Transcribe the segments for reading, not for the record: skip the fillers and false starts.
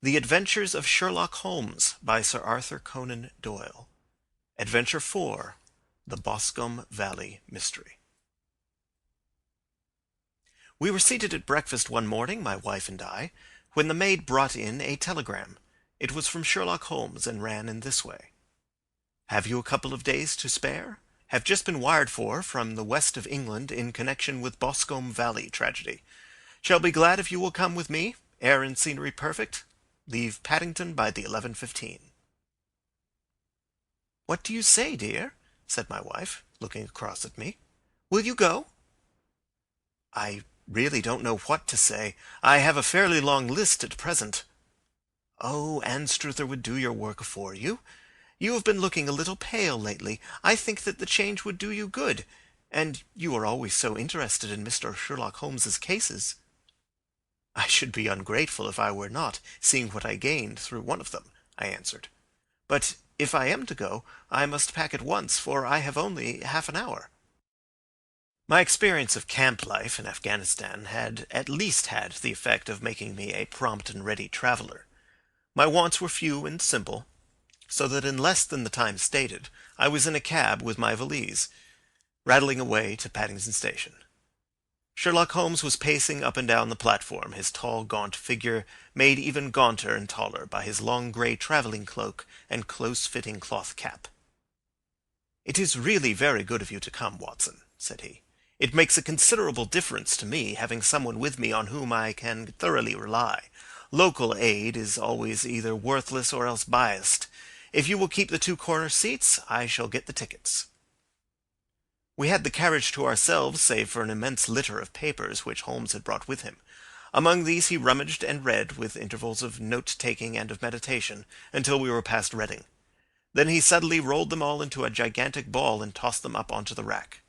The Adventures of Sherlock Holmes by Sir Arthur Conan Doyle. Adventure 4. The Boscombe Valley Mystery. We were seated at breakfast one morning, my wife and I, when the maid brought in a telegram. It was from Sherlock Holmes, and ran in this way. "Have you a couple of days to spare? Have just been wired for from the west of England in connection with Boscombe Valley tragedy. Shall be glad if you will come with me. Air and scenery perfect. Leave Paddington by the 11:15. "What do you say, dear?" said my wife, looking across at me. "Will you go?" "I really don't know what to say. I have a fairly long list at present." "Oh, Anstruther would do your work for you. You have been looking a little pale lately. I think that the change would do you good. And you are always so interested in Mr. Sherlock Holmes's cases." "I should be ungrateful if I were not, seeing what I gained through one of them," I answered. "But if I am to go, I must pack at once, for I have only half an hour." My experience of camp life in Afghanistan had at least had the effect of making me a prompt and ready traveller. My wants were few and simple, so that in less than the time stated I was in a cab with my valise, rattling away to Paddington Station. Sherlock Holmes was pacing up and down the platform, his tall, gaunt figure made even gaunter and taller by his long grey travelling cloak and close-fitting cloth cap. "It is really very good of you to come, Watson," said he. "It makes a considerable difference to me, having someone with me on whom I can thoroughly rely. Local aid is always either worthless or else biased. If you will keep the two corner seats, I shall get the tickets." We had the carriage to ourselves, save for an immense litter of papers which Holmes had brought with him. Among these he rummaged and read, with intervals of note-taking and of meditation, until we were past Reading. Then he suddenly rolled them all into a gigantic ball and tossed them up onto the rack.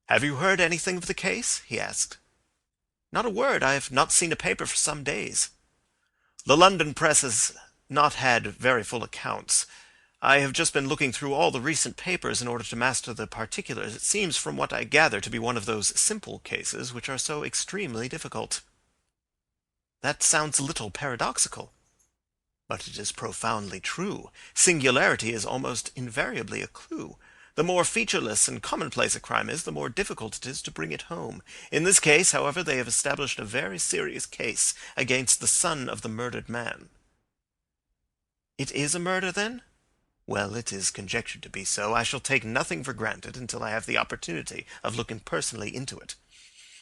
"Have you heard anything of the case?" he asked. "Not a word. I have not seen a paper for some days." "The London press has not had very full accounts. I have just been looking through all the recent papers in order to master the particulars. It seems from what I gather to be one of those simple cases which are so extremely difficult." "That sounds a little paradoxical." "But it is profoundly true. Singularity is almost invariably a clue. The more featureless and commonplace a crime is, the more difficult it is to bring it home. In this case, however, they have established a very serious case against the son of the murdered man." "It is a murder, then?" "Well, it is conjectured to be so. I shall take nothing for granted until I have the opportunity of looking personally into it.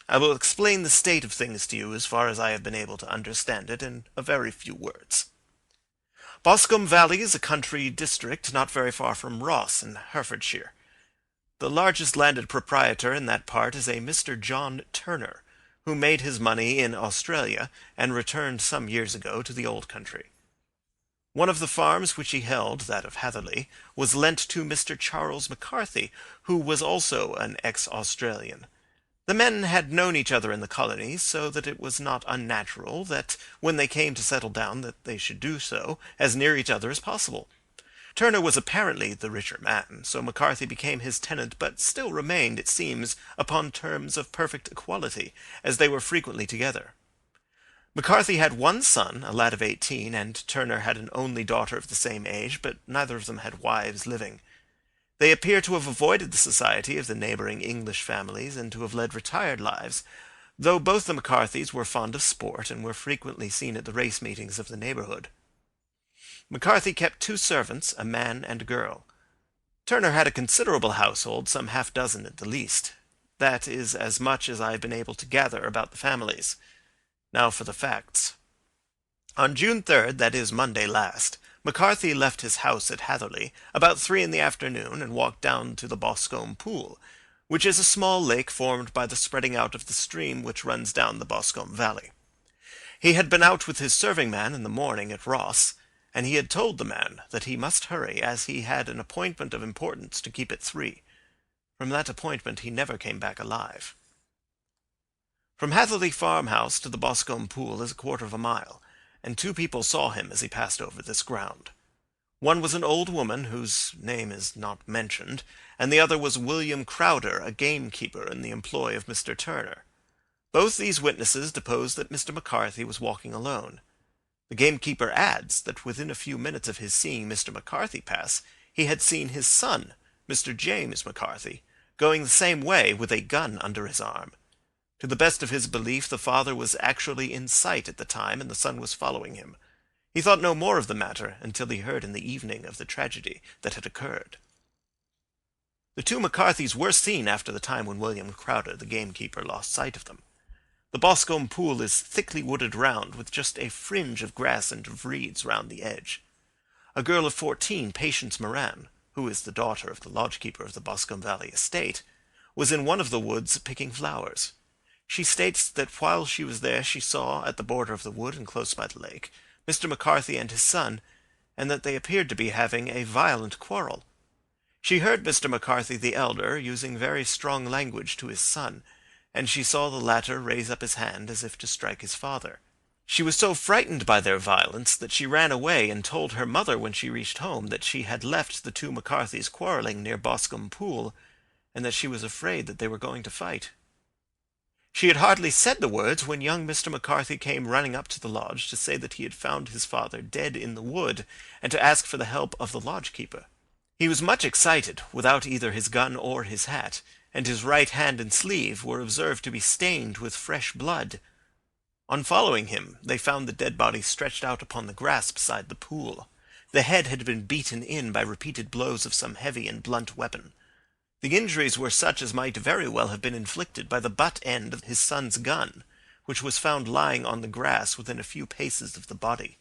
I will explain the state of things to you as far as I have been able to understand it in a very few words. Boscombe Valley is a country district not very far from Ross in Herefordshire. The largest landed proprietor in that part is a Mr. John Turner, who made his money in Australia and returned some years ago to the old country. One of the farms which he held, that of Hatherley, was lent to Mr. Charles McCarthy, who was also an ex-Australian. The men had known each other in the colonies, so that it was not unnatural that, when they came to settle down, that they should do so as near each other as possible. Turner was apparently the richer man, so McCarthy became his tenant, but still remained, it seems, upon terms of perfect equality, as they were frequently together. McCarthy had one son, a lad of 18, and Turner had an only daughter of the same age, but neither of them had wives living. They appear to have avoided the society of the neighbouring English families, and to have led retired lives, though both the McCarthys were fond of sport, and were frequently seen at the race meetings of the neighbourhood. McCarthy kept two servants, a man and a girl. Turner had a considerable household, some half-dozen at the least. That is as much as I have been able to gather about the families. Now for the facts. On June 3rd, that is Monday last, McCarthy left his house at Hatherley about 3 in the afternoon and walked down to the Boscombe Pool, which is a small lake formed by the spreading out of the stream which runs down the Boscombe Valley. He had been out with his serving-man in the morning at Ross, and he had told the man that he must hurry, as he had an appointment of importance to keep at 3. From that appointment he never came back alive. From Hatherley farmhouse to the Boscombe Pool is a quarter of a mile, and two people saw him as he passed over this ground. One was an old woman, whose name is not mentioned, and the other was William Crowder, a gamekeeper in the employ of Mr. Turner. Both these witnesses deposed that Mr. McCarthy was walking alone. The gamekeeper adds that within a few minutes of his seeing Mr. McCarthy pass, he had seen his son, Mr. James McCarthy, going the same way with a gun under his arm. To the best of his belief, the father was actually in sight at the time, and the son was following him. He thought no more of the matter until he heard in the evening of the tragedy that had occurred. The two McCarthys were seen after the time when William Crowder, the gamekeeper, lost sight of them. The Boscombe Pool is thickly wooded round, with just a fringe of grass and of reeds round the edge. A girl of 14, Patience Moran, who is the daughter of the lodgekeeper of the Boscombe Valley estate, was in one of the woods picking flowers. She states that while she was there she saw, at the border of the wood and close by the lake, Mr. McCarthy and his son, and that they appeared to be having a violent quarrel. She heard Mr. McCarthy the elder using very strong language to his son, and she saw the latter raise up his hand as if to strike his father. She was so frightened by their violence that she ran away and told her mother when she reached home that she had left the two McCarthys quarrelling near Boscombe Pool, and that she was afraid that they were going to fight. She had hardly said the words when young Mr. McCarthy came running up to the lodge to say that he had found his father dead in the wood, and to ask for the help of the lodgekeeper. He was much excited, without either his gun or his hat, and his right hand and sleeve were observed to be stained with fresh blood. On following him, they found the dead body stretched out upon the grass beside the pool. The head had been beaten in by repeated blows of some heavy and blunt weapon. The injuries were such as might very well have been inflicted by the butt end of his son's gun, which was found lying on the grass within a few paces of the body.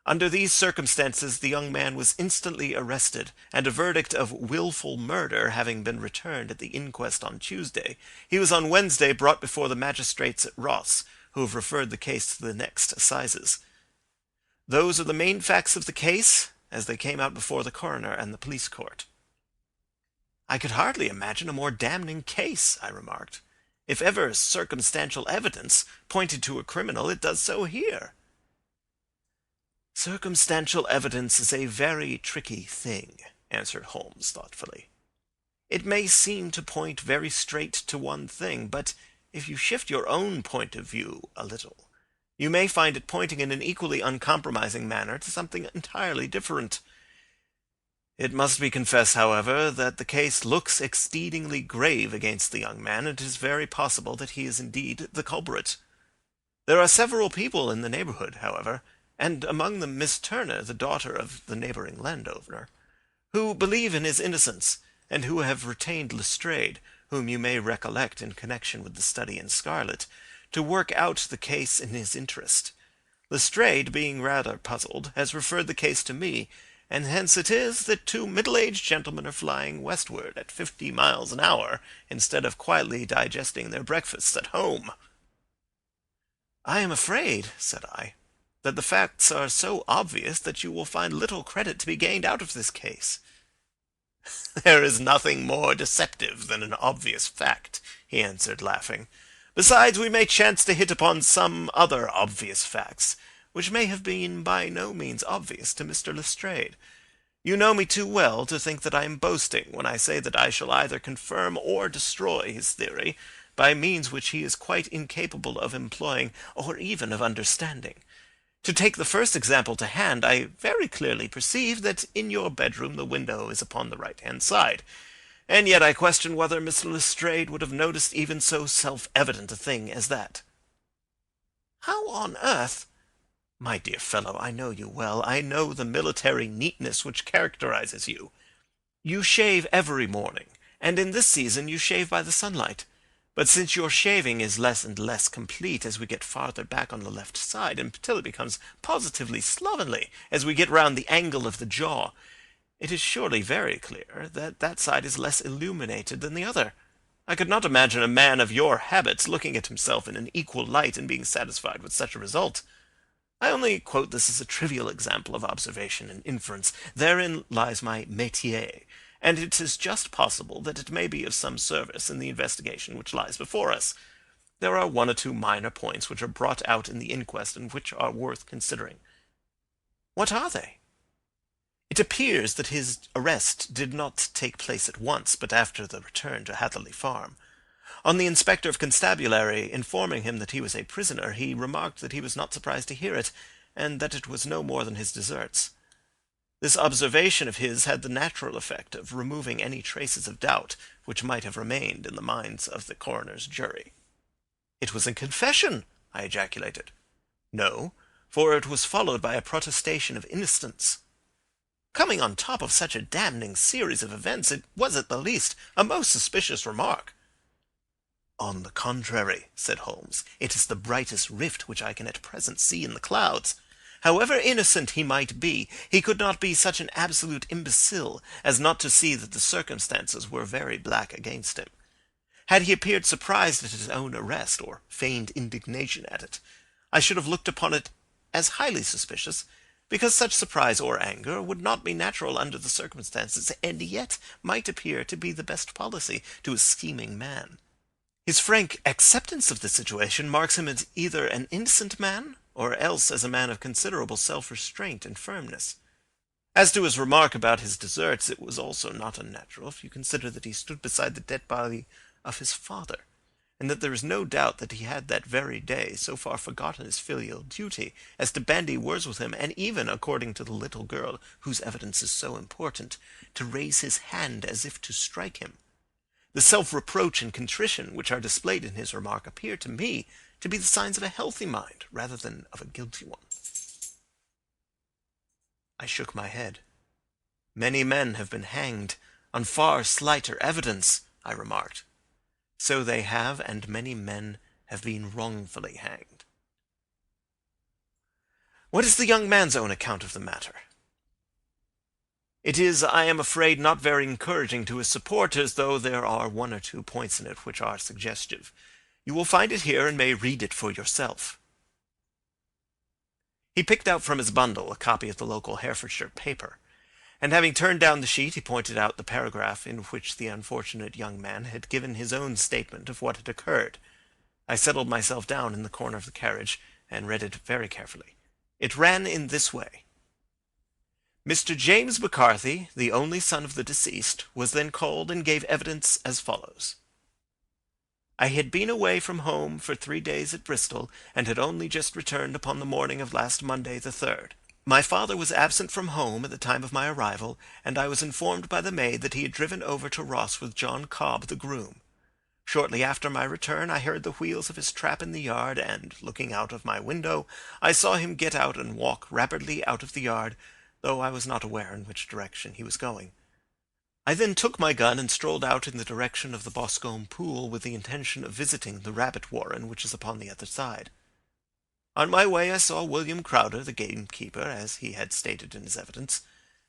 Under these circumstances the young man was instantly arrested, and a verdict of wilful murder having been returned at the inquest on Tuesday, he was on Wednesday brought before the magistrates at Ross, who have referred the case to the next assizes. Those are the main facts of the case, as they came out before the coroner and the police court. "I could hardly imagine a more damning case," I remarked. "If ever circumstantial evidence pointed to a criminal, it does so here." "Circumstantial evidence is a very tricky thing," answered Holmes thoughtfully. "It may seem to point very straight to one thing, but if you shift your own point of view a little, you may find it pointing in an equally uncompromising manner to something entirely different. It must be confessed, however, that the case looks exceedingly grave against the young man, and it is very possible that he is indeed the culprit. There are several people in the neighbourhood, however, and among them Miss Turner, the daughter of the neighbouring landowner, who believe in his innocence, and who have retained Lestrade, whom you may recollect in connection with the study in scarlet, to work out the case in his interest. Lestrade, being rather puzzled, has referred the case to me, and hence it is that two middle-aged gentlemen are flying westward at 50 miles an hour, instead of quietly digesting their breakfasts at home." "I am afraid," said I, "that the facts are so obvious that you will find little credit to be gained out of this case." "There is nothing more deceptive than an obvious fact," he answered, laughing. "Besides, we may chance to hit upon some other obvious facts, which may have been by no means obvious to Mr. Lestrade. You know me too well to think that I am boasting when I say that I shall either confirm or destroy his theory by means which he is quite incapable of employing or even of understanding. To take the first example to hand, I very clearly perceive that in your bedroom the window is upon the right-hand side, and yet I question whether Mr. Lestrade would have noticed even so self-evident a thing as that." "How on earth—" "My dear fellow, I know you well. I know the military neatness which characterizes you. You shave every morning, and in this season you shave by the sunlight. But since your shaving is less and less complete as we get farther back on the left side, until it becomes positively slovenly as we get round the angle of the jaw, it is surely very clear that that side is less illuminated than the other. I could not imagine a man of your habits looking at himself in an equal light and being satisfied with such a result. I only quote this as a trivial example of observation and inference. Therein lies my métier, and it is just possible that it may be of some service in the investigation which lies before us. There are one or two minor points which are brought out in the inquest and which are worth considering." "What are they?" "It appears that his arrest did not take place at once, but after the return to Hatherley Farm. On the inspector of constabulary informing him that he was a prisoner, he remarked that he was not surprised to hear it, and that it was no more than his deserts. This observation of his had the natural effect of removing any traces of doubt which might have remained in the minds of the coroner's jury. "It was a confession!" I ejaculated. "No, for it was followed by a protestation of innocence. Coming on top of such a damning series of events, it was at the least a most suspicious remark." "On the contrary," said Holmes, "it is the brightest rift which I can at present see in the clouds. However innocent he might be, he could not be such an absolute imbecile as not to see that the circumstances were very black against him. Had he appeared surprised at his own arrest, or feigned indignation at it, I should have looked upon it as highly suspicious, because such surprise or anger would not be natural under the circumstances, and yet might appear to be the best policy to a scheming man. His frank acceptance of the situation marks him as either an innocent man, or else as a man of considerable self-restraint and firmness. As to his remark about his deserts, it was also not unnatural, if you consider that he stood beside the dead body of his father, and that there is no doubt that he had that very day so far forgotten his filial duty as to bandy words with him, and even, according to the little girl whose evidence is so important, to raise his hand as if to strike him. The self-reproach and contrition which are displayed in his remark appear to me to be the signs of a healthy mind rather than of a guilty one." I shook my head. "Many men have been hanged on far slighter evidence," I remarked. "So they have, and many men have been wrongfully hanged." "What is the young man's own account of the matter?" "It is, I am afraid, not very encouraging to his supporters, though there are one or two points in it which are suggestive. You will find it here, and may read it for yourself." He picked out from his bundle a copy of the local Herefordshire paper, and having turned down the sheet, he pointed out the paragraph in which the unfortunate young man had given his own statement of what had occurred. I settled myself down in the corner of the carriage, and read it very carefully. It ran in this way: "Mr. James McCarthy, the only son of the deceased, was then called and gave evidence as follows. I had been away from home for 3 days at Bristol, and had only just returned upon the morning of last Monday the 3rd. My father was absent from home at the time of my arrival, and I was informed by the maid that he had driven over to Ross with John Cobb, the groom. Shortly after my return I heard the wheels of his trap in the yard, and, looking out of my window, I saw him get out and walk rapidly out of the yard, though I was not aware in which direction he was going. I then took my gun and strolled out in the direction of the Boscombe Pool with the intention of visiting the rabbit warren which is upon the other side. On my way I saw William Crowder, the gamekeeper, as he had stated in his evidence,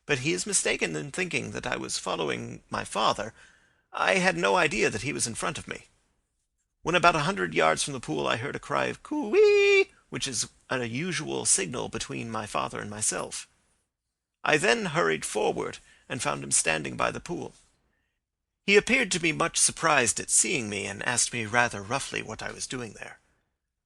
but he is mistaken in thinking that I was following my father. I had no idea that he was in front of me. When about 100 yards from the pool I heard a cry of coo-ee, which is a usual signal between my father and myself. I then hurried forward, and found him standing by the pool. He appeared to be much surprised at seeing me, and asked me rather roughly what I was doing there.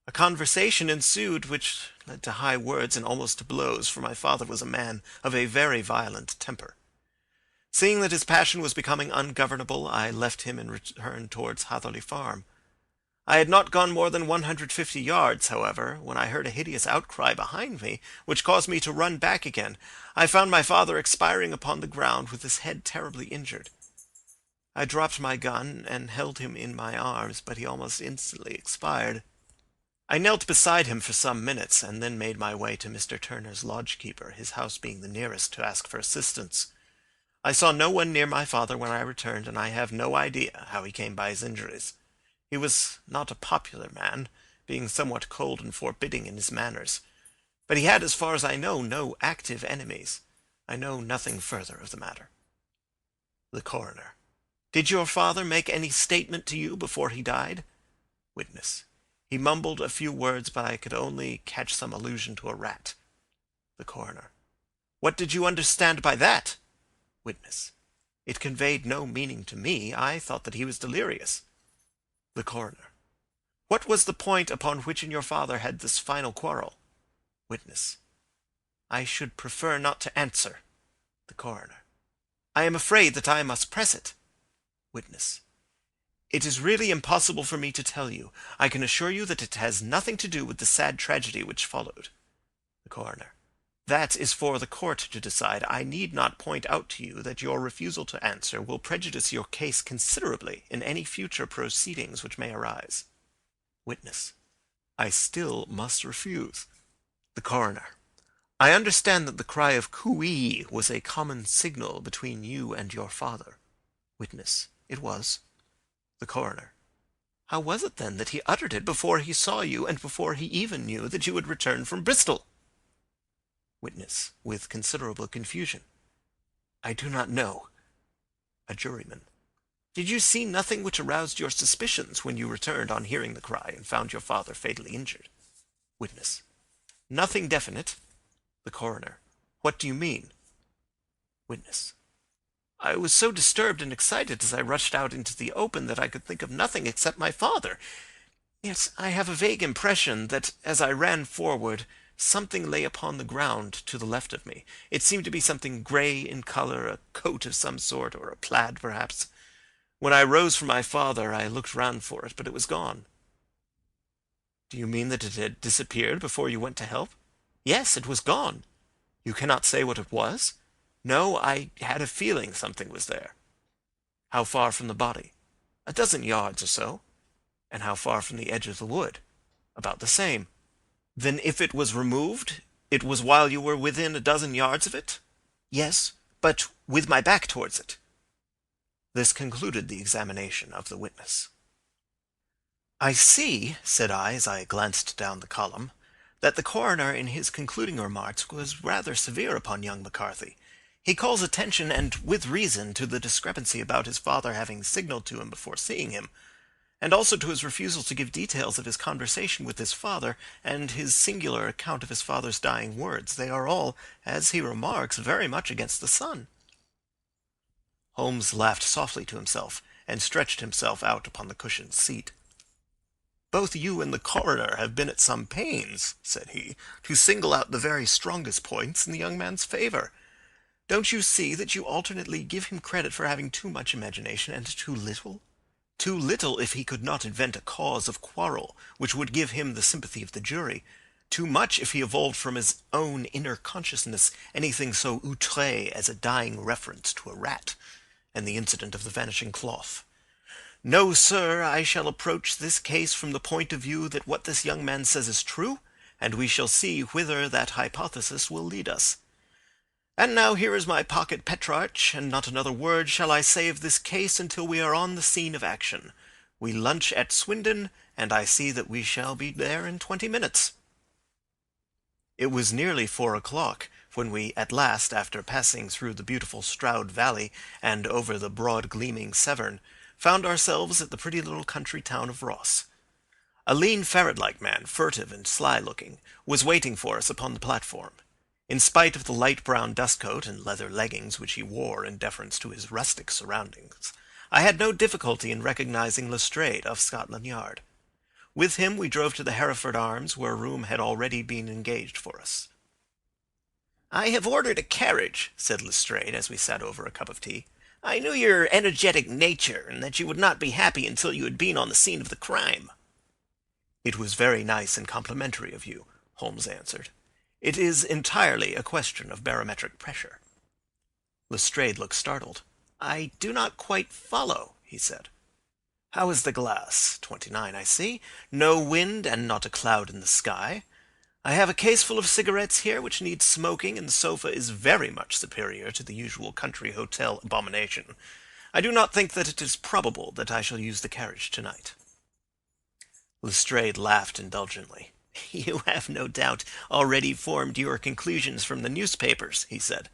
A conversation ensued which led to high words and almost to blows, for my father was a man of a very violent temper. Seeing that his passion was becoming ungovernable, I left him and returned towards Hatherley Farm. I had not gone more than 150 yards, however, when I heard a hideous outcry behind me, which caused me to run back again. I found my father expiring upon the ground, with his head terribly injured. I dropped my gun and held him in my arms, but he almost instantly expired. I knelt beside him for some minutes, and then made my way to Mr. Turner's lodgekeeper, his house being the nearest, to ask for assistance. I saw no one near my father when I returned, and I have no idea how he came by his injuries. He was not a popular man, being somewhat cold and forbidding in his manners. But he had, as far as I know, no active enemies. I know nothing further of the matter." The Coroner: "Did your father make any statement to you before he died?" Witness: "He mumbled a few words, but I could only catch some allusion to a rat." The Coroner: "What did you understand by that?" Witness: "It conveyed no meaning to me. I thought that he was delirious." The Coroner: "What was the point upon which your father had this final quarrel?" Witness: "I should prefer not to answer." The Coroner: "I am afraid that I must press it." Witness: "It is really impossible for me to tell you. I can assure you that it has nothing to do with the sad tragedy which followed." The coroner. That is for the court to decide. I need not point out to you that your refusal to answer will prejudice your case considerably in any future proceedings which may arise. Witness. I still must refuse. The coroner. I understand that the cry of cooee was a common signal between you and your father. Witness. It was. The coroner. How was it, then, that he uttered it before he saw you, and before he even knew that you had returned from Bristol? Witness, with considerable confusion. I do not know. A juryman. Did you see nothing which aroused your suspicions when you returned on hearing the cry and found your father fatally injured? Witness. Nothing definite. The coroner. What do you mean? Witness. I was so disturbed and excited as I rushed out into the open that I could think of nothing except my father. Yet I have a vague impression that, as I ran forward, something lay upon the ground to the left of me. It seemed to be something grey in colour, a coat of some sort, or a plaid, perhaps. When I rose from my father, I looked round for it, but it was gone. Do you mean that it had disappeared before you went to help? Yes, it was gone. You cannot say what it was? No, I had a feeling something was there. How far from the body? 12 yards or so. And how far from the edge of the wood? About the same. Then if it was removed, it was while you were within 12 yards of it? Yes, but with my back towards it. This concluded the examination of the witness. I see, said I, as I glanced down the column, that the coroner in his concluding remarks was rather severe upon young McCarthy. He calls attention, and with reason, to the discrepancy about his father having signalled to him before seeing him, and also to his refusal to give details of his conversation with his father, and his singular account of his father's dying words. They are all, as he remarks, very much against the son. Holmes laughed softly to himself, and stretched himself out upon the cushioned seat. Both you and the coroner have been at some pains, said he, to single out the very strongest points in the young man's favour. Don't you see that you alternately give him credit for having too much imagination and too little? Too little if he could not invent a cause of quarrel which would give him the sympathy of the jury. Too much if he evolved from his own inner consciousness anything so outré as a dying reference to a rat, and the incident of the vanishing cloth. No, sir, I shall approach this case from the point of view that what this young man says is true, and we shall see whither that hypothesis will lead us. And now here is my pocket Petrarch, and not another word shall I say of this case until we are on the scene of action. We lunch at Swindon, and I see that we shall be there in 20 minutes. It was nearly 4 o'clock when we at last, after passing through the beautiful Strand Valley and over the broad gleaming Severn, found ourselves at the pretty little country town of Ross. A lean ferret-like man, furtive and sly-looking, was waiting for us upon the platform. In spite of the light brown dustcoat and leather leggings which he wore in deference to his rustic surroundings, I had no difficulty in recognizing Lestrade of Scotland Yard. With him we drove to the Hereford Arms, where a room had already been engaged for us. "I have ordered a carriage," said Lestrade, as we sat over a cup of tea. "I knew your energetic nature, and that you would not be happy until you had been on the scene of the crime." "It was very nice and complimentary of you," Holmes answered. "It is entirely a question of barometric pressure." Lestrade looked startled. "I do not quite follow," he said. "How is the glass? 29, I see. No wind and not a cloud in the sky. I have a case full of cigarettes here which needs smoking, and the sofa is very much superior to the usual country hotel abomination. I do not think that it is probable that I shall use the carriage tonight." Lestrade laughed indulgently. "You have no doubt already formed your conclusions from the newspapers," he said.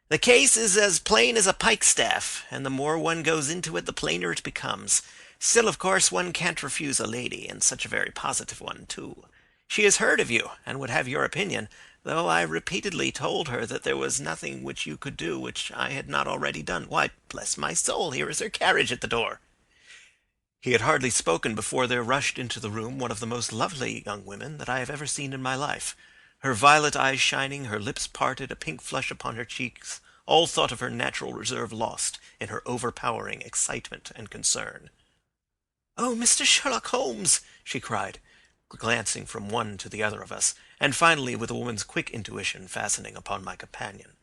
"The case is as plain as a pikestaff, and the more one goes into it, the plainer it becomes. Still, of course, one can't refuse a lady, and such a very positive one, too. She has heard of you, and would have your opinion, though I repeatedly told her that there was nothing which you could do which I had not already done. Why, bless my soul, here is her carriage at the door." He had hardly spoken before there rushed into the room one of the most lovely young women that I have ever seen in my life. Her violet eyes shining, her lips parted, a pink flush upon her cheeks, all thought of her natural reserve lost in her overpowering excitement and concern. "Oh, Mr. Sherlock Holmes!" she cried, glancing from one to the other of us, and finally with a woman's quick intuition fastening upon my companion.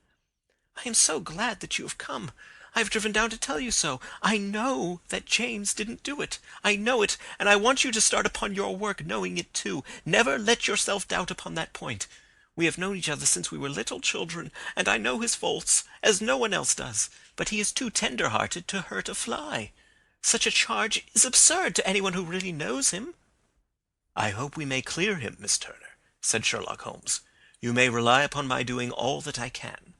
"I am so glad that you have come. I have driven down to tell you so. I know that James didn't do it. I know it, and I want you to start upon your work knowing it too. Never let yourself doubt upon that point. We have known each other since we were little children, and I know his faults, as no one else does. But he is too tender-hearted to hurt a fly. Such a charge is absurd to anyone who really knows him." "I hope we may clear him, Miss Turner," said Sherlock Holmes. "You may rely upon my doing all that I can."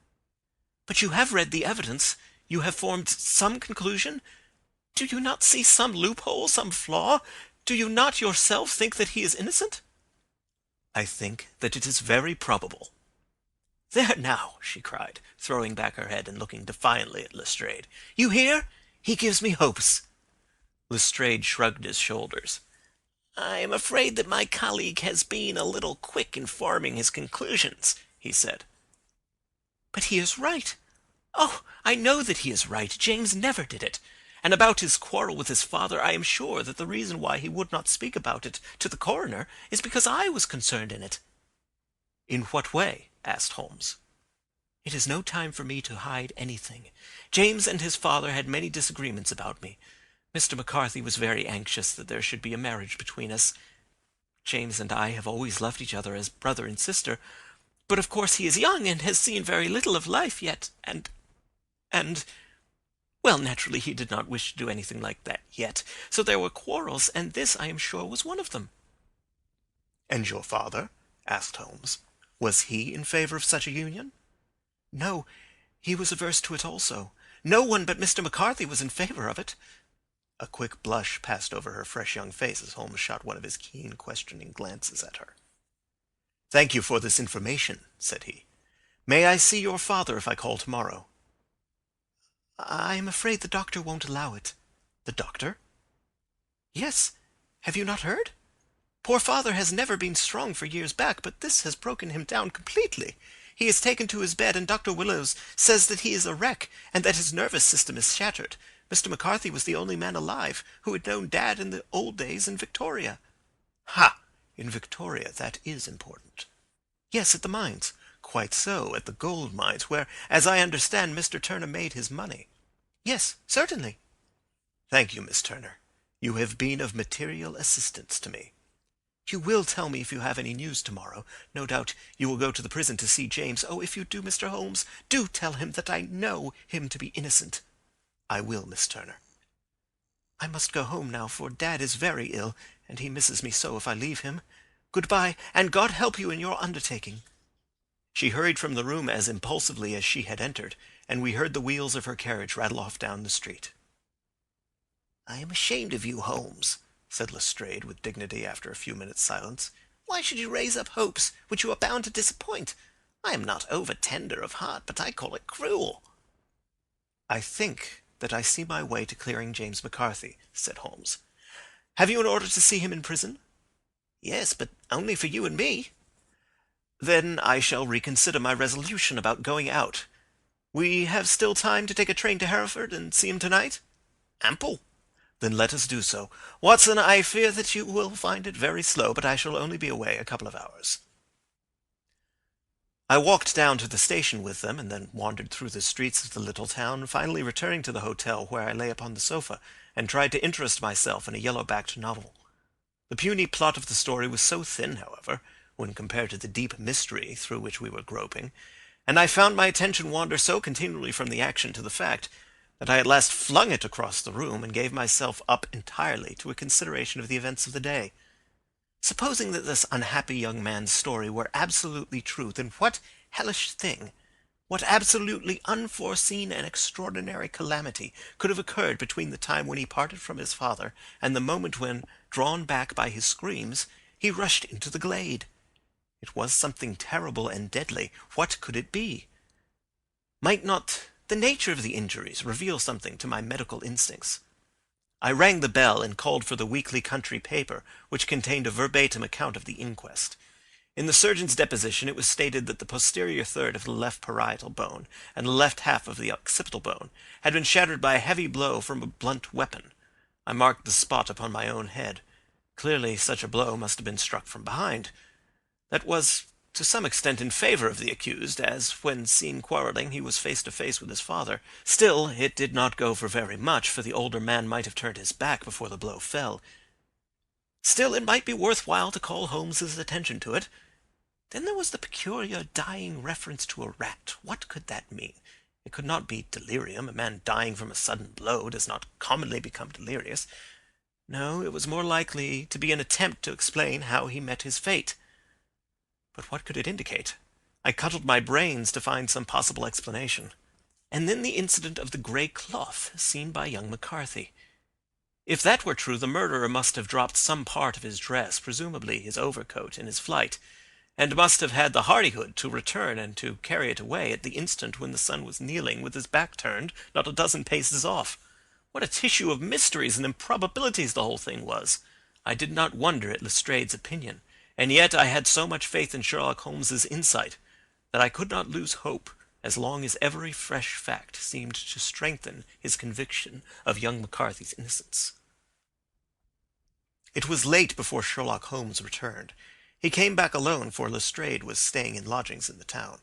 "But you have read the evidence. You have formed some conclusion. Do you not see some loophole, some flaw? Do you not yourself think that he is innocent?" "I think that it is very probable." "There now," she cried, throwing back her head and looking defiantly at Lestrade. "You hear? He gives me hopes." Lestrade shrugged his shoulders. "I am afraid that my colleague has been a little quick in forming his conclusions," he said. "But he is right. Oh, I know that he is right. James never did it. And about his quarrel with his father, I am sure that the reason why he would not speak about it to the coroner is because I was concerned in it." "In what way?" asked Holmes. "It is no time for me to hide anything. James and his father had many disagreements about me. Mr. McCarthy was very anxious that there should be a marriage between us. James and I have always loved each other as brother and sister, but of course he is young and has seen very little of life yet, well, naturally he did not wish to do anything like that yet, so there were quarrels, and this, I am sure, was one of them." "And your father?" asked Holmes. "Was he in favor of such a union?" "No, he was averse to it also. No one but Mr. McCarthy was in favor of it." A quick blush passed over her fresh young face as Holmes shot one of his keen, questioning glances at her. "Thank you for this information," said he. "May I see your father if I call tomorrow?" "I am afraid the doctor won't allow it." "The doctor?" "Yes. Have you not heard? Poor father has never been strong for years back, but this has broken him down completely. He is taken to his bed, and Dr. Willows says that he is a wreck, and that his nervous system is shattered. Mr. McCarthy was the only man alive who had known Dad in the old days in Victoria." "Ha! In Victoria, that is important." "Yes, at the mines." "Quite so, at the gold mines, where, as I understand, Mr. Turner made his money." "Yes, certainly." "Thank you, Miss Turner. You have been of material assistance to me." "You will tell me if you have any news tomorrow. No doubt you will go to the prison to see James. Oh, if you do, Mr. Holmes, do tell him that I know him to be innocent." "I will, Miss Turner." "I must go home now, for Dad is very ill, and he misses me so if I leave him. Good-bye, and God help you in your undertaking." She hurried from the room as impulsively as she had entered, and we heard the wheels of her carriage rattle off down the street. "I am ashamed of you, Holmes," said Lestrade with dignity after a few minutes' silence. "Why should you raise up hopes which you are bound to disappoint? I am not over-tender of heart, but I call it cruel." "I think that I see my way to clearing James McCarthy," said Holmes. "Have you an order to see him in prison?" "Yes, but only for you and me." "Then I shall reconsider my resolution about going out. We have still time to take a train to Hereford and see him tonight?" "Ample." "Then let us do so. Watson, I fear that you will find it very slow, but I shall only be away a couple of hours." I walked down to the station with them, and then wandered through the streets of the little town, finally returning to the hotel, where I lay upon the sofa, and tried to interest myself in a yellow-backed novel. The puny plot of the story was so thin, however, when compared to the deep mystery through which we were groping, and I found my attention wander so continually from the action to the fact, that I at last flung it across the room, and gave myself up entirely to a consideration of the events of the day. Supposing that this unhappy young man's story were absolutely true, then what hellish thing, what absolutely unforeseen and extraordinary calamity could have occurred between the time when he parted from his father and the moment when, drawn back by his screams, he rushed into the glade? It was something terrible and deadly. What could it be? Might not the nature of the injuries reveal something to my medical instincts? I rang the bell and called for the weekly country paper, which contained a verbatim account of the inquest. In the surgeon's deposition it was stated that the posterior third of the left parietal bone and the left half of the occipital bone had been shattered by a heavy blow from a blunt weapon. I marked the spot upon my own head. Clearly such a blow must have been struck from behind. That was to some extent in favour of the accused, as when seen quarrelling he was face to face with his father. Still, it did not go for very much, for the older man might have turned his back before the blow fell. Still, it might be worth while to call Holmes's attention to it. Then there was the peculiar dying reference to a rat. What could that mean? It could not be delirium. A man dying from a sudden blow does not commonly become delirious. No, it was more likely to be an attempt to explain how he met his fate. But what could it indicate? I cudgelled my brains to find some possible explanation. And then the incident of the grey cloth seen by young McCarthy. If that were true, the murderer must have dropped some part of his dress, presumably his overcoat, in his flight, and must have had the hardihood to return and to carry it away at the instant when the son was kneeling with his back turned not a dozen paces off. What a tissue of mysteries and improbabilities the whole thing was! I did not wonder at Lestrade's opinion, and yet I had so much faith in Sherlock Holmes's insight that I could not lose hope as long as every fresh fact seemed to strengthen his conviction of young McCarthy's innocence. It was late before Sherlock Holmes returned. He came back alone, for Lestrade was staying in lodgings in the town.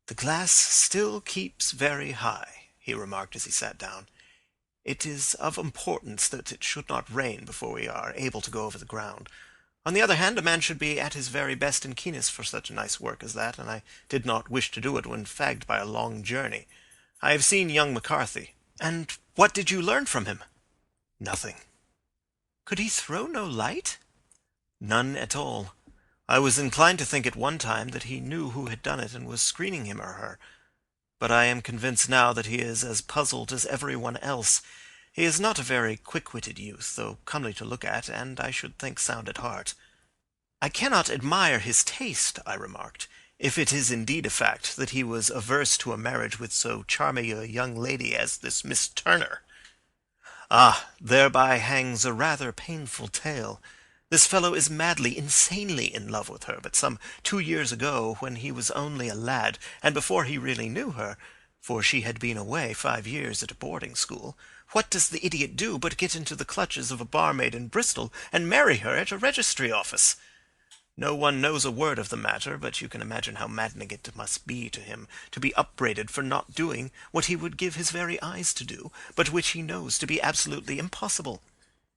"The glass still keeps very high," he remarked as he sat down. "It is of importance that it should not rain before we are able to go over the ground. On the other hand, a man should be at his very best and keenest for such nice work as that, and I did not wish to do it when fagged by a long journey. I have seen young McCarthy." "And what did you learn from him?" "Nothing." "Could he throw no light?" "None at all. I was inclined to think at one time that he knew who had done it and was screening him or her. But I am convinced now that he is as puzzled as every one else. He is not a very quick-witted youth, though comely to look at, and I should think sound at heart." "I cannot admire his taste," I remarked, "if it is indeed a fact that he was averse to a marriage with so charming a young lady as this Miss Turner." "Ah, thereby hangs a rather painful tale. This fellow is madly, insanely in love with her, but some 2 years ago, when he was only a lad, and before he really knew her, for she had been away 5 years at a boarding school, what does the idiot do but get into the clutches of a barmaid in Bristol and marry her at a registry office? No one knows a word of the matter, but you can imagine how maddening it must be to him to be upbraided for not doing what he would give his very eyes to do, but which he knows to be absolutely impossible.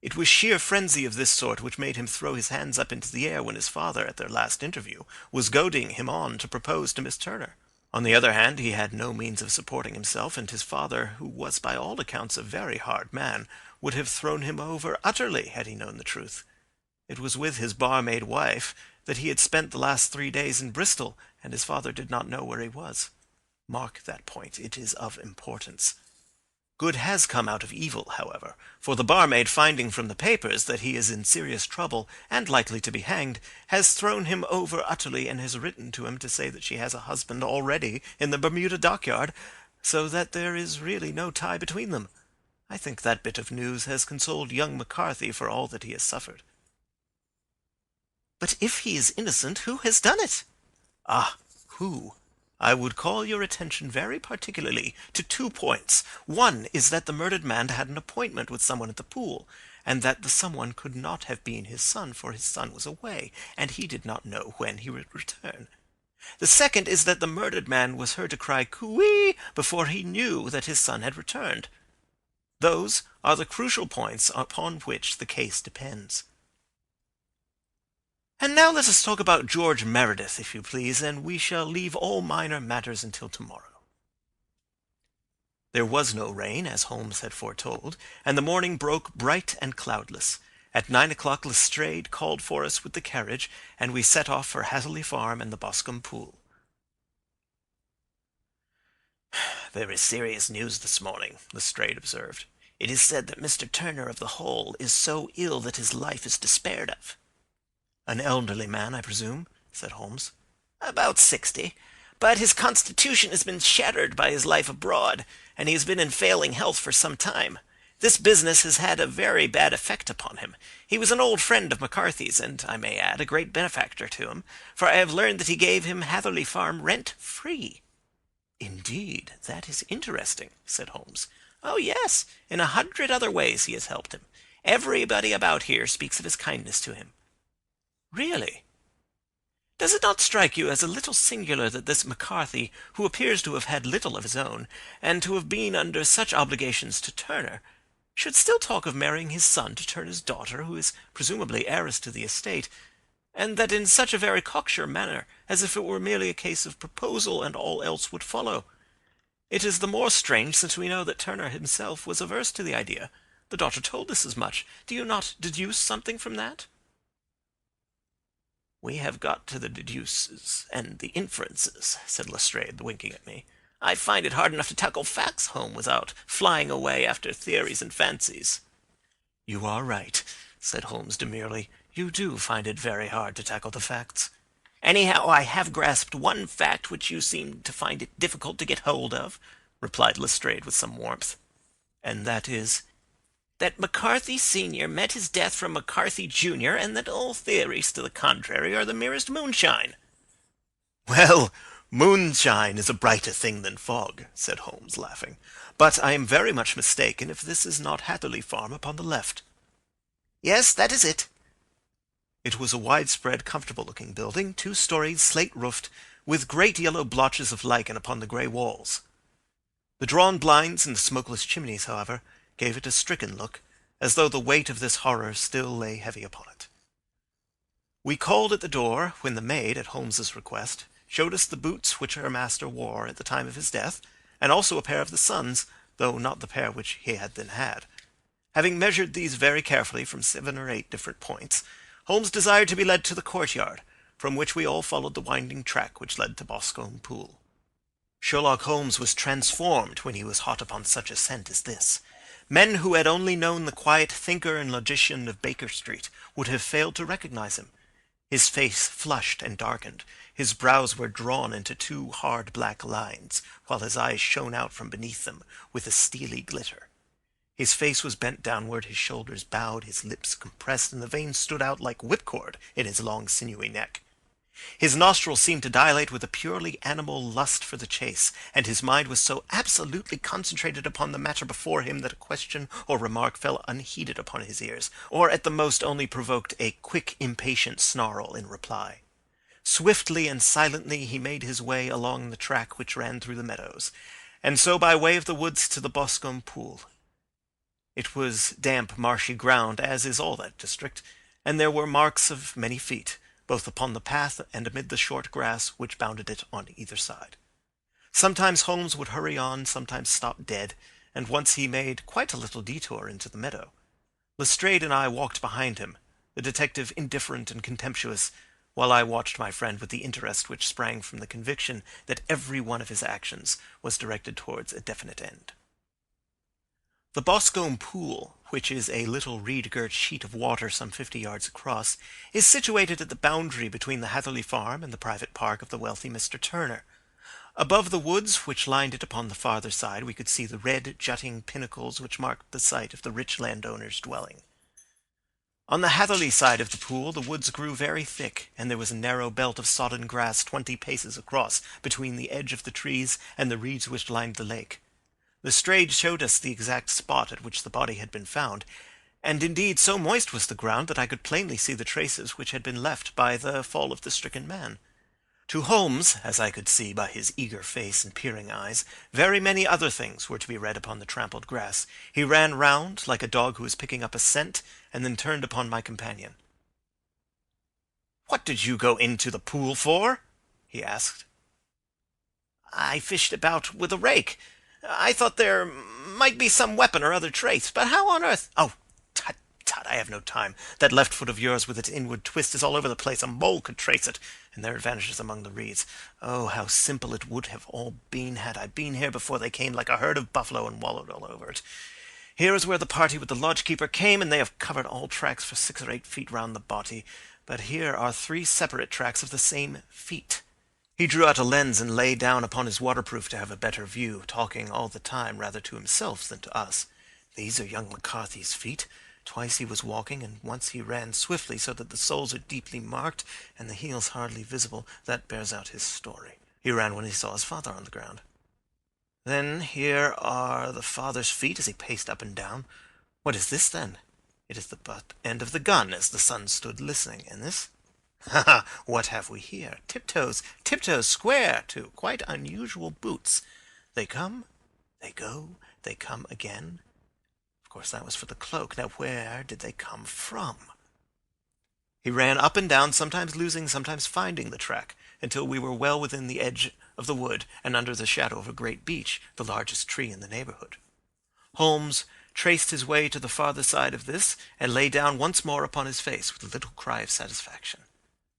It was sheer frenzy of this sort which made him throw his hands up into the air when his father, at their last interview, was goading him on to propose to Miss Turner. On the other hand, he had no means of supporting himself, and his father, who was by all accounts a very hard man, would have thrown him over utterly had he known the truth. It was with his barmaid wife that he had spent the last 3 days in Bristol, and his father did not know where he was. Mark that point. It is of importance. Good has come out of evil, however, for the barmaid, finding from the papers that he is in serious trouble and likely to be hanged, has thrown him over utterly and has written to him to say that she has a husband already in the Bermuda dockyard, so that there is really no tie between them. I think that bit of news has consoled young McCarthy for all that he has suffered." "But if he is innocent, who has done it?" "Ah, who? I would call your attention very particularly to 2 points. One is that the murdered man had an appointment with someone at the pool, and that the someone could not have been his son, for his son was away, and he did not know when he would return. The second is that the murdered man was heard to cry coo-ee before he knew that his son had returned. Those are the crucial points upon which the case depends." "And now let us talk about George Meredith, if you please, and we shall leave all minor matters until tomorrow." There was no rain, as Holmes had foretold, and the morning broke bright and cloudless. At 9 o'clock Lestrade called for us with the carriage, and we set off for Hatherley Farm and the Boscombe Pool. "There is serious news this morning," Lestrade observed. "It is said that Mr. Turner of the Hole is so ill that his life is despaired of." "An elderly man, I presume?" said Holmes. "About 60. But his constitution has been shattered by his life abroad, and he has been in failing health for some time. This business has had a very bad effect upon him. He was an old friend of McCarthy's, and, I may add, a great benefactor to him, for I have learned that he gave him Hatherley Farm rent-free." "Indeed, that is interesting," said Holmes. "Oh, yes. In 100 other ways he has helped him. Everybody about here speaks of his kindness to him." "Really?" Does it not strike you as a little singular that this McCarthy, who appears to have had little of his own, and to have been under such obligations to Turner, should still talk of marrying his son to Turner's daughter, who is presumably heiress to the estate, and that in such a very cocksure manner, as if it were merely a case of proposal and all else would follow? It is the more strange since we know that Turner himself was averse to the idea. The daughter told us as much. Do you not deduce something from that?" "We have got to the deduces and the inferences," said Lestrade, winking at me. "I find it hard enough to tackle facts home without flying away after theories and fancies." "You are right," said Holmes demurely. "You do find it very hard to tackle the facts." "Anyhow, I have grasped one fact which you seem to find it difficult to get hold of," replied Lestrade with some warmth. "And that is?" "That McCarthy senior met his death from McCarthy junior, and that all theories to the contrary are the merest moonshine." "Well, moonshine is a brighter thing than fog," said Holmes, laughing. "But I am very much mistaken if this is not Hatherley Farm upon the left." "Yes, that is it." It was a widespread, comfortable-looking building, 2-storied, slate-roofed, with great yellow blotches of lichen upon the grey walls. The drawn blinds and the smokeless chimneys, however, gave it a stricken look, as though the weight of this horror still lay heavy upon it. We called at the door, when the maid, at Holmes's request, showed us the boots which her master wore at the time of his death, and also a pair of the son's, though not the pair which he had then had. Having measured these very carefully from 7 or 8 different points, Holmes desired to be led to the courtyard, from which we all followed the winding track which led to Boscombe Pool. Sherlock Holmes was transformed when he was hot upon such a scent as this. Men who had only known the quiet thinker and logician of Baker Street would have failed to recognize him. His face flushed and darkened. His brows were drawn into 2 hard black lines, while his eyes shone out from beneath them with a steely glitter. His face was bent downward, his shoulders bowed, his lips compressed, and the veins stood out like whipcord in his long sinewy neck. His nostrils seemed to dilate with a purely animal lust for the chase, and his mind was so absolutely concentrated upon the matter before him that a question or remark fell unheeded upon his ears, or at the most only provoked a quick, impatient snarl in reply. Swiftly and silently he made his way along the track which ran through the meadows, and so by way of the woods to the Boscombe Pool. It was damp, marshy ground, as is all that district, and there were marks of many feet, both upon the path and amid the short grass which bounded it on either side. Sometimes Holmes would hurry on, sometimes stop dead, and once he made quite a little detour into the meadow. Lestrade and I walked behind him, the detective indifferent and contemptuous, while I watched my friend with the interest which sprang from the conviction that every one of his actions was directed towards a definite end. The Boscombe Pool, which is a little reed-girt sheet of water some 50 yards across, is situated at the boundary between the Hatherley Farm and the private park of the wealthy Mr. Turner. Above the woods which lined it upon the farther side we could see the red, jutting pinnacles which marked the site of the rich landowner's dwelling. On the Hatherley side of the pool the woods grew very thick, and there was a narrow belt of sodden grass 20 paces across between the edge of the trees and the reeds which lined the lake. Lestrade showed us the exact spot at which the body had been found, and indeed so moist was the ground that I could plainly see the traces which had been left by the fall of the stricken man. To Holmes, as I could see by his eager face and peering eyes, very many other things were to be read upon the trampled grass. He ran round, like a dog who is picking up a scent, and then turned upon my companion. "What did you go into the pool for?" he asked. "I fished about with a rake. I thought there might be some weapon or other trace, but how on earth—" "Oh, tut, tut, I have no time. That left foot of yours with its inward twist is all over the place. A mole could trace it, and there it vanishes among the reeds. Oh, how simple it would have all been had I been here before they came like a herd of buffalo and wallowed all over it. Here is where the party with the lodgekeeper came, and they have covered all tracks for 6 or 8 feet round the body. But here are 3 separate tracks of the same feet." He drew out a lens and lay down upon his waterproof to have a better view, talking all the time rather to himself than to us. "These are young McCarthy's feet. Twice he was walking, and once he ran swiftly, so that the soles are deeply marked and the heels hardly visible. That bears out his story. He ran when he saw his father on the ground. Then here are the father's feet as he paced up and down. What is this, then? It is the butt end of the gun, as the son stood listening. And this? Ha ha! What have we here? Tiptoes, tiptoes square, too. Quite unusual boots. They come, they go, they come again. Of course, that was for the cloak. Now, where did they come from? He ran up and down, sometimes losing, sometimes finding the track, until we were well within the edge of the wood and under the shadow of a great beech, the largest tree in the neighbourhood. Holmes traced his way to the farther side of this, and lay down once more upon his face with a little cry of satisfaction.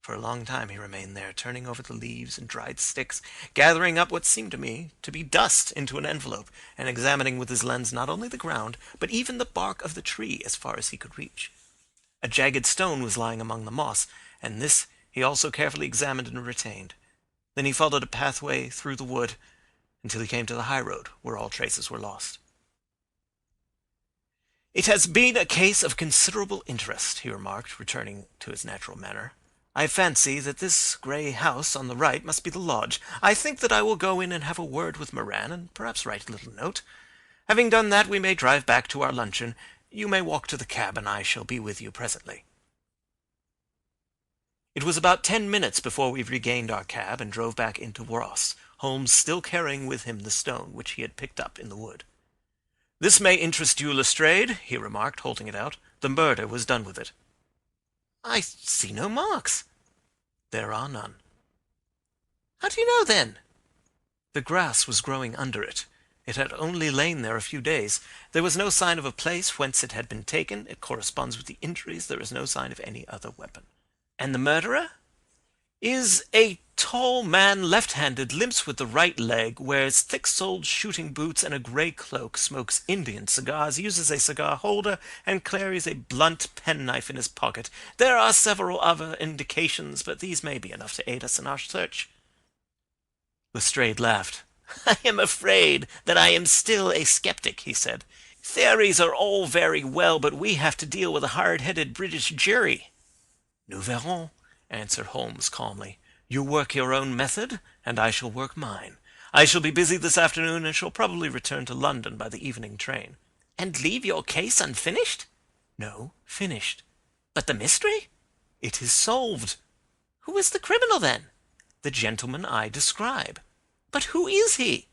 For a long time he remained there, turning over the leaves and dried sticks, gathering up what seemed to me to be dust into an envelope, and examining with his lens not only the ground, but even the bark of the tree as far as he could reach. A jagged stone was lying among the moss, and this he also carefully examined and retained. Then he followed a pathway through the wood until he came to the high road, where all traces were lost. "It has been a case of considerable interest," he remarked, returning to his natural manner. "I fancy that this grey house on the right must be the lodge. I think that I will go in and have a word with Moran, and perhaps write a little note. Having done that, we may drive back to our luncheon. You may walk to the cab, and I shall be with you presently." It was about 10 minutes before we regained our cab and drove back into Ross, Holmes still carrying with him the stone which he had picked up in the wood. "This may interest you, Lestrade," he remarked, holding it out. "The murder was done with it." "I see no marks." "There are none." "How do you know, then?" "The grass was growing under it. It had only lain there a few days. There was no sign of a place whence it had been taken. It corresponds with the injuries. There is no sign of any other weapon." "And the murderer?" "Is a tall man, left-handed, limps with the right leg, wears thick-soled shooting boots and a grey cloak, smokes Indian cigars, uses a cigar holder, and carries a blunt penknife in his pocket. There are several other indications, but these may be enough to aid us in our search." Lestrade laughed. "I am afraid that I am still a skeptic," he said. "Theories are all very well, but we have to deal with a hard-headed British jury." "Nous verrons," answered Holmes calmly. "You work your own method, and I shall work mine. I shall be busy this afternoon, and shall probably return to London by the evening train." "And leave your case unfinished?" "No, finished." "But the mystery?" "It is solved." "Who is the criminal, then?" "The gentleman I describe." "But who is he?"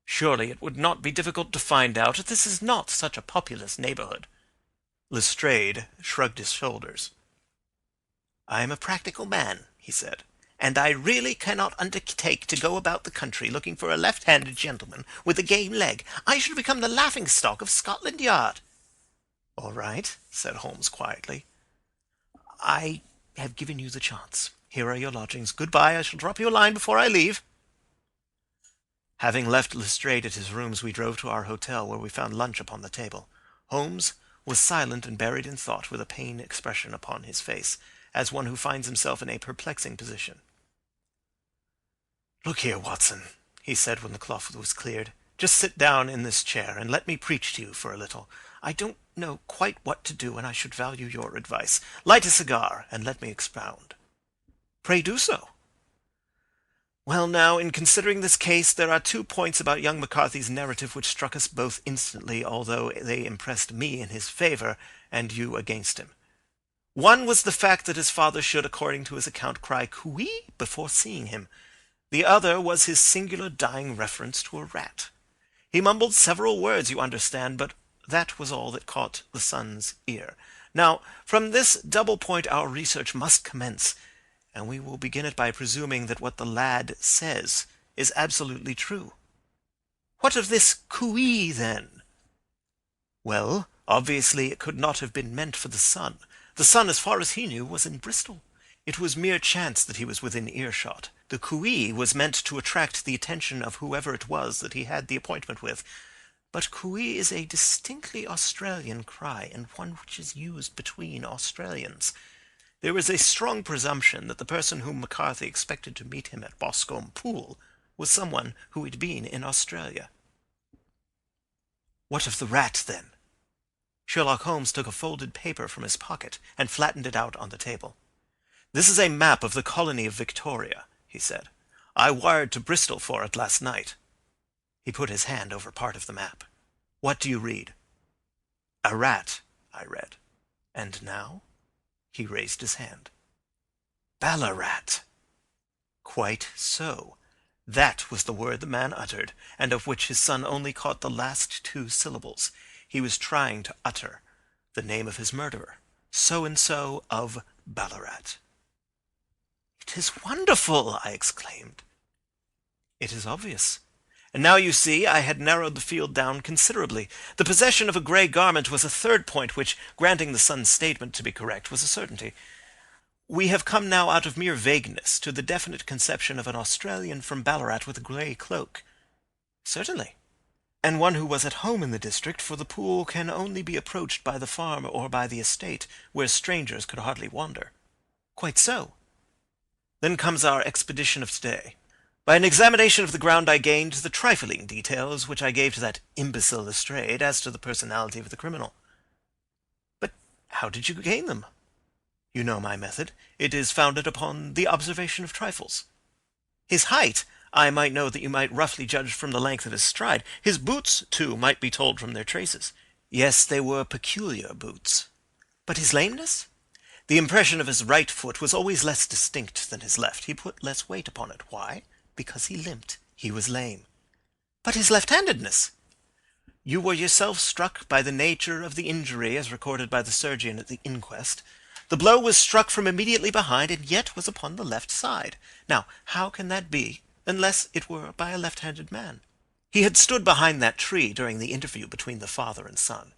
"Surely it would not be difficult to find out. This is not such a populous neighbourhood." Lestrade shrugged his shoulders. "I am a practical man," he said, "and I really cannot undertake to go about the country looking for a left-handed gentleman with a game leg. I should become the laughing-stock of Scotland Yard." "All right," said Holmes quietly. "I have given you the chance. Here are your lodgings. Good-bye. I shall drop you a line before I leave." Having left Lestrade at his rooms, we drove to our hotel, where we found lunch upon the table. Holmes was silent and buried in thought, with a pained expression upon his face, as one who finds himself in a perplexing position. "Look here, Watson," he said when the cloth was cleared. "Just sit down in this chair, and let me preach to you for a little. I don't know quite what to do, and I should value your advice. Light a cigar, and let me expound." "Pray do so." "Well, now, in considering this case, there are 2 points about young McCarthy's narrative which struck us both instantly, although they impressed me in his favour and you against him. One was the fact that his father should, according to his account, cry "Cooee" before seeing him. The other was his singular dying reference to a rat. He mumbled several words, you understand, but that was all that caught the son's ear. Now, from this double point our research must commence, and we will begin it by presuming that what the lad says is absolutely true. What of this cooee, then? Well, obviously it could not have been meant for the son. The son, as far as he knew, was in Bristol. It was mere chance that he was within earshot. The cooee was meant to attract the attention of whoever it was that he had the appointment with. But cooee is a distinctly Australian cry, and one which is used between Australians. There is a strong presumption that the person whom McCarthy expected to meet him at Boscombe Pool was someone who had been in Australia. What of the rat, then? Sherlock Holmes took a folded paper from his pocket and flattened it out on the table. "This is a map of the colony of Victoria," he said. "I wired to Bristol for it last night." He put his hand over part of the map. "What do you read?" "A rat," I read. "And now?" He raised his hand. Ballarat. Quite so. That was the word the man uttered, and of which his son only caught the last two syllables. He was trying to utter the name of his murderer. So-and-so of Ballarat. "It is wonderful!" I exclaimed. "It is obvious. And now you see I had narrowed the field down considerably. The possession of a grey garment was a third point which, granting the son's statement to be correct, was a certainty. We have come now out of mere vagueness to the definite conception of an Australian from Ballarat with a grey cloak." "Certainly." "And one who was at home in the district, for the pool can only be approached by the farm or by the estate, where strangers could hardly wander." "Quite so." "Then comes our expedition of today. By an examination of the ground I gained the trifling details which I gave to that imbecile Lestrade as to the personality of the criminal." "But how did you gain them?" "You know my method. It is founded upon the observation of trifles. His height I might know that you might roughly judge from the length of his stride. His boots, too, might be told from their traces. Yes, they were peculiar boots." "But his lameness?" "The impression of his right foot was always less distinct than his left. He put less weight upon it. Why? Because he limped. He was lame." "But his left-handedness?" "You were yourself struck by the nature of the injury as recorded by the surgeon at the inquest. The blow was struck from immediately behind, and yet was upon the left side. Now, how can that be, unless it were by a left-handed man? He had stood behind that tree during the interview between the father and son.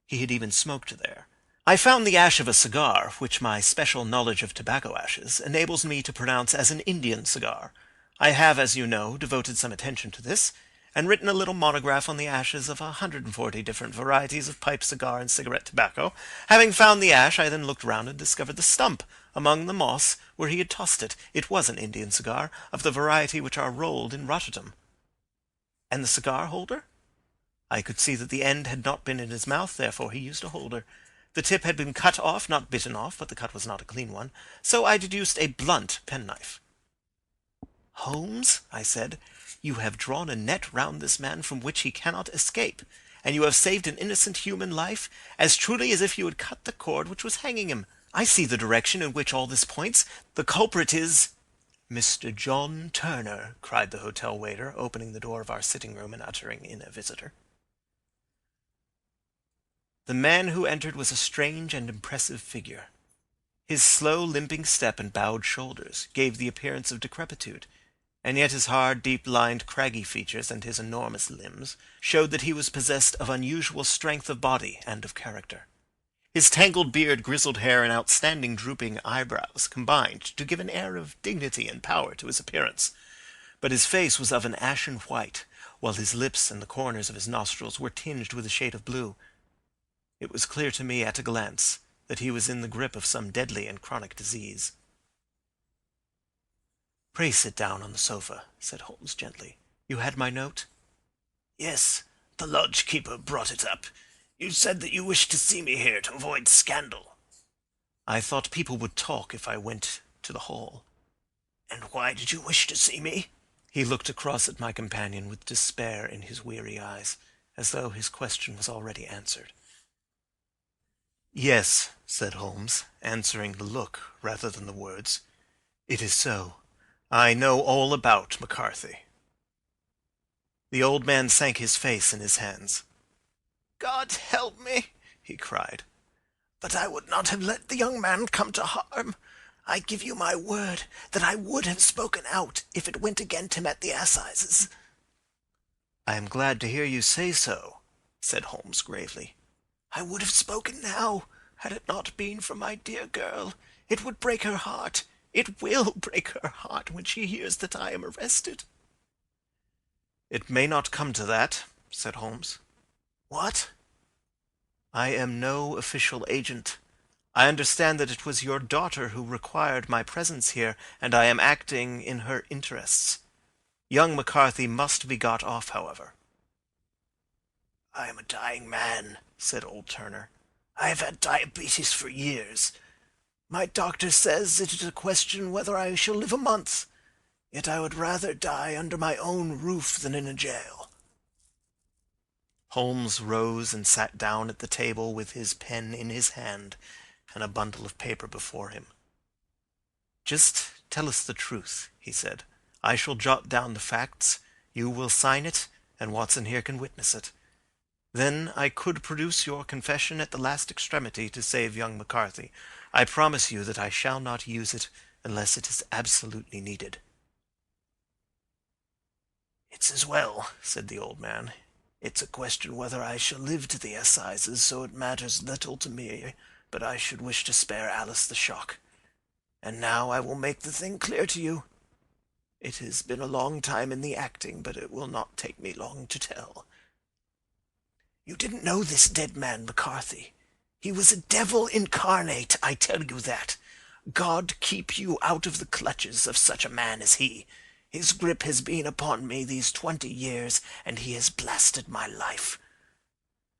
He had even smoked there. I found the ash of a cigar, which my special knowledge of tobacco ashes enables me to pronounce as an Indian cigar. I have, as you know, devoted some attention to this, and written a little monograph on the ashes of 140 different varieties of pipe, cigar, and cigarette tobacco. Having found the ash, I then looked round and discovered the stump among the moss where he had tossed it. It was an Indian cigar, of the variety which are rolled in Rotterdam." "And the cigar holder?" "I could see that the end had not been in his mouth, therefore he used a holder. The tip had been cut off, not bitten off, but the cut was not a clean one, so I deduced a blunt penknife." "Holmes," I said, "you have drawn a net round this man from which he cannot escape, and you have saved an innocent human life as truly as if you had cut the cord which was hanging him. I see the direction in which all this points. The culprit is—" "Mr. John Turner," cried the hotel waiter, opening the door of our sitting-room and uttering in a visitor. The man who entered was a strange and impressive figure. His slow, limping step and bowed shoulders gave the appearance of decrepitude, and yet his hard, deep-lined, craggy features and his enormous limbs showed that he was possessed of unusual strength of body and of character. His tangled beard, grizzled hair, and outstanding drooping eyebrows combined to give an air of dignity and power to his appearance, but his face was of an ashen white, while his lips and the corners of his nostrils were tinged with a shade of blue. It was clear to me at a glance that he was in the grip of some deadly and chronic disease. "Pray sit down on the sofa," said Holmes gently. "You had my note?" "Yes, the lodgekeeper brought it up. You said that you wished to see me here to avoid scandal." "I thought people would talk if I went to the hall." "And why did you wish to see me?" He looked across at my companion with despair in his weary eyes, as though his question was already answered. "Yes," said Holmes, answering the look rather than the words. "It is so. I know all about McCarthy." The old man sank his face in his hands. "God help me!" he cried. "But I would not have let the young man come to harm. I give you my word that I would have spoken out if it went against him at the assizes." "I am glad to hear you say so," said Holmes gravely. "I would have spoken now, had it not been for my dear girl. It would break her heart. It will break her heart when she hears that I am arrested." "It may not come to that," said Holmes. "What?" "I am no official agent. I understand that it was your daughter who required my presence here, and I am acting in her interests. Young McCarthy must be got off, however." "I am a dying man," said old Turner. "I have had diabetes for years. My doctor says it is a question whether I shall live a month. Yet I would rather die under my own roof than in a jail." Holmes rose and sat down at the table with his pen in his hand and a bundle of paper before him. "Just tell us the truth," he said. "I shall jot down the facts, you will sign it, and Watson here can witness it. Then I could produce your confession at the last extremity to save young McCarthy. I promise you that I shall not use it unless it is absolutely needed." "It's as well," said the old man. "It's a question whether I shall live to the assizes, so it matters little to me, but I should wish to spare Alice the shock. And now I will make the thing clear to you. It has been a long time in the acting, but it will not take me long to tell. You didn't know this dead man, McCarthy. He was a devil incarnate, I tell you that. God keep you out of the clutches of such a man as he. His grip has been upon me these 20 years, and he has blasted my life.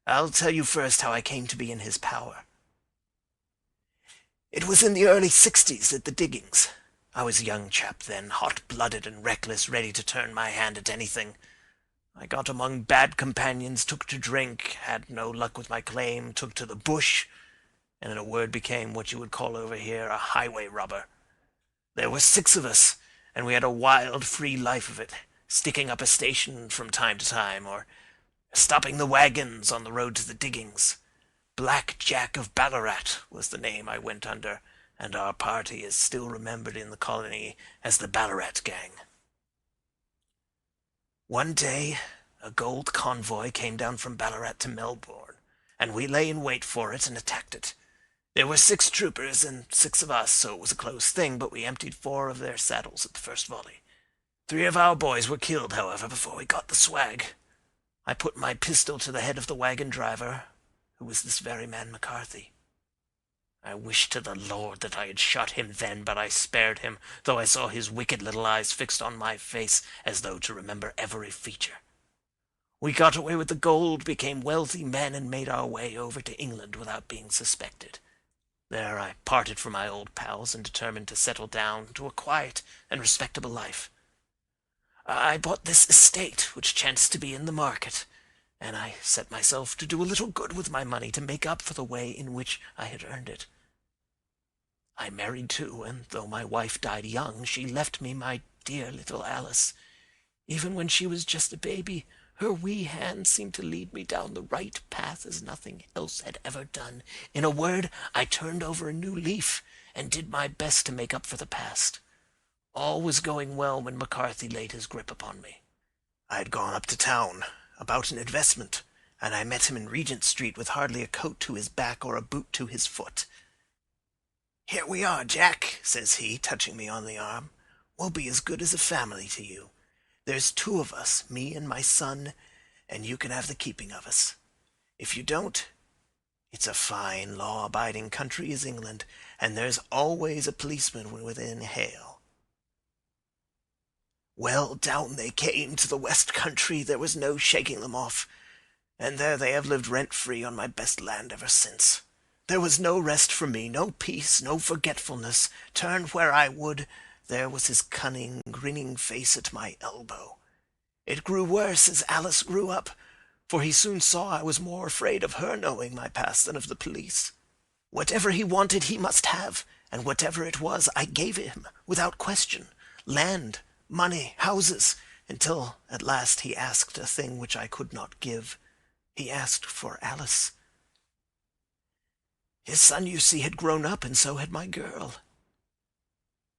I'll tell you first how I came to be in his power. It was in the early 60s at the diggings. I was a young chap then, hot-blooded and reckless, ready to turn my hand at anything. I got among bad companions, took to drink, had no luck with my claim, took to the bush, and in a word became what you would call over here a highway robber. There were 6 of us, and we had a wild, free life of it, sticking up a station from time to time, or stopping the wagons on the road to the diggings. Black Jack of Ballarat was the name I went under, and our party is still remembered in the colony as the Ballarat Gang. One day, a gold convoy came down from Ballarat to Melbourne, and we lay in wait for it and attacked it. There were 6 troopers and 6 of us, so it was a close thing, but we emptied 4 of their saddles at the first volley. 3 of our boys were killed, however, before we got the swag. I put my pistol to the head of the wagon driver, who was this very man McCarthy. I wished to the Lord that I had shot him then, but I spared him, though I saw his wicked little eyes fixed on my face as though to remember every feature. We got away with the gold, became wealthy men, and made our way over to England without being suspected. There I parted from my old pals and determined to settle down to a quiet and respectable life. I bought this estate, which chanced to be in the market, and I set myself to do a little good with my money to make up for the way in which I had earned it. I married too, and though my wife died young, she left me my dear little Alice. Even when she was just a baby, her wee hand seemed to lead me down the right path as nothing else had ever done. In a word, I turned over a new leaf and did my best to make up for the past. All was going well when McCarthy laid his grip upon me. I had gone up to town about an investment, and I met him in Regent Street with hardly a coat to his back or a boot to his foot. "Here we are, Jack," says he, touching me on the arm. "We'll be as good as a family to you. There's 2 of us, me and my son, and you can have the keeping of us. If you don't, it's a fine, law-abiding country is England, and there's always a policeman within hail." Well, down they came to the West Country. There was no shaking them off, and there they have lived rent-free on my best land ever since. There was no rest for me, no peace, no forgetfulness. Turn where I would, there was his cunning, grinning face at my elbow. It grew worse as Alice grew up, for he soon saw I was more afraid of her knowing my past than of the police. Whatever he wanted he must have, and whatever it was I gave him, without question. Land, money, houses, until at last he asked a thing which I could not give. He asked for Alice. His son, you see, had grown up, and so had my girl.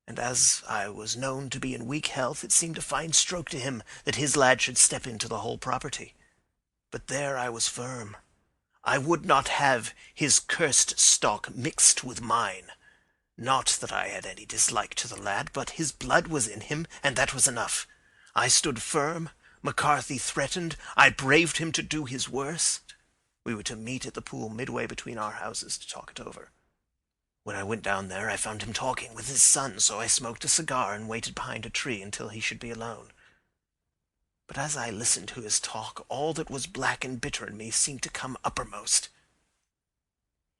And as I was known to be in weak health, it seemed a fine stroke to him that his lad should step into the whole property. But there I was firm. I would not have his cursed stock mixed with mine. Not that I had any dislike to the lad, but his blood was in him, and that was enough. I stood firm. McCarthy threatened. I braved him to do his worst. We were to meet at the pool midway between our houses to talk it over. When I went down there, I found him talking with his son, so I smoked a cigar and waited behind a tree until he should be alone. But as I listened to his talk, all that was black and bitter in me seemed to come uppermost.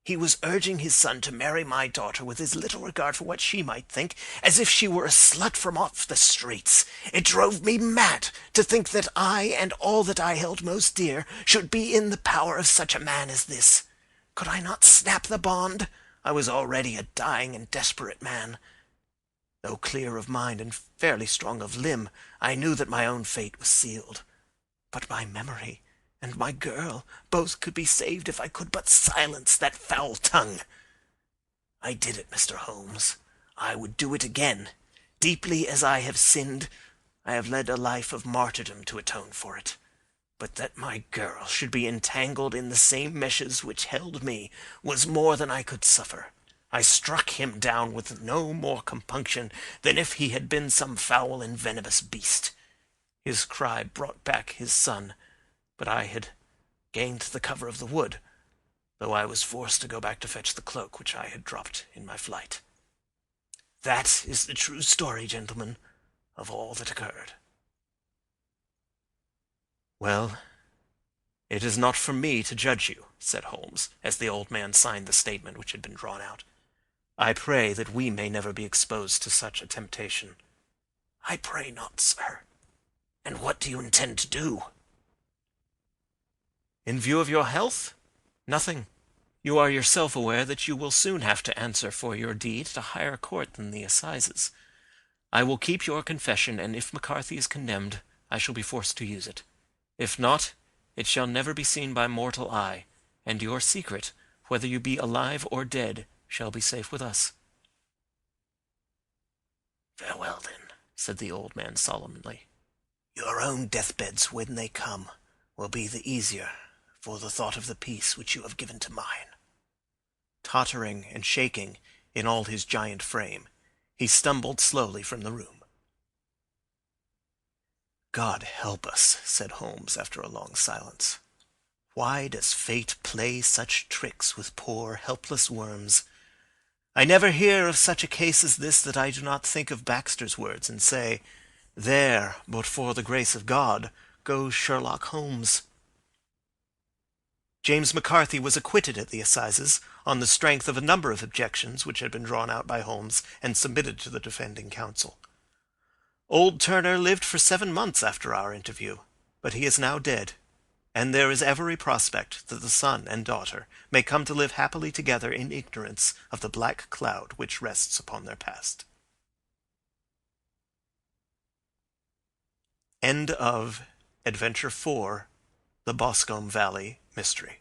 He was urging his son to marry my daughter with as little regard for what she might think, as if she were a slut from off the streets. It drove me mad to think that I and all that I held most dear should be in the power of such a man as this. Could I not snap the bond? I was already a dying and desperate man. Though clear of mind and fairly strong of limb, I knew that my own fate was sealed. But my memory and my girl both could be saved if I could but silence that foul tongue. I did it, Mr. Holmes. I would do it again. Deeply as I have sinned, I have led a life of martyrdom to atone for it. But that my girl should be entangled in the same meshes which held me was more than I could suffer. I struck him down with no more compunction than if he had been some foul and venomous beast. His cry brought back his son, but I had gained the cover of the wood, though I was forced to go back to fetch the cloak which I had dropped in my flight. That is the true story, gentlemen, of all that occurred. Well, it is not for me to judge you, said Holmes, as the old man signed the statement which had been drawn out. I pray that we may never be exposed to such a temptation. I pray not, sir. And what do you intend to do? In view of your health? Nothing. You are yourself aware that you will soon have to answer for your deed at a higher court than the assizes. I will keep your confession, and if McCarthy is condemned, I shall be forced to use it. If not, it shall never be seen by mortal eye, and your secret, whether you be alive or dead, shall be safe with us. Farewell, then, said the old man solemnly. Your own deathbeds, when they come, will be the easier for the thought of the peace which you have given to mine. Tottering and shaking in all his giant frame, he stumbled slowly from the room. God help us, said Holmes after a long silence. Why does fate play such tricks with poor, helpless worms? I never hear of such a case as this that I do not think of Baxter's words and say, there, but for the grace of God, goes Sherlock Holmes. James McCarthy was acquitted at the assizes on the strength of a number of objections which had been drawn out by Holmes and submitted to the defending counsel. Old Turner lived for 7 months after our interview, but he is now dead, and there is every prospect that the son and daughter may come to live happily together in ignorance of the black cloud which rests upon their past. End of Adventure 4, The Boscombe Valley Mystery.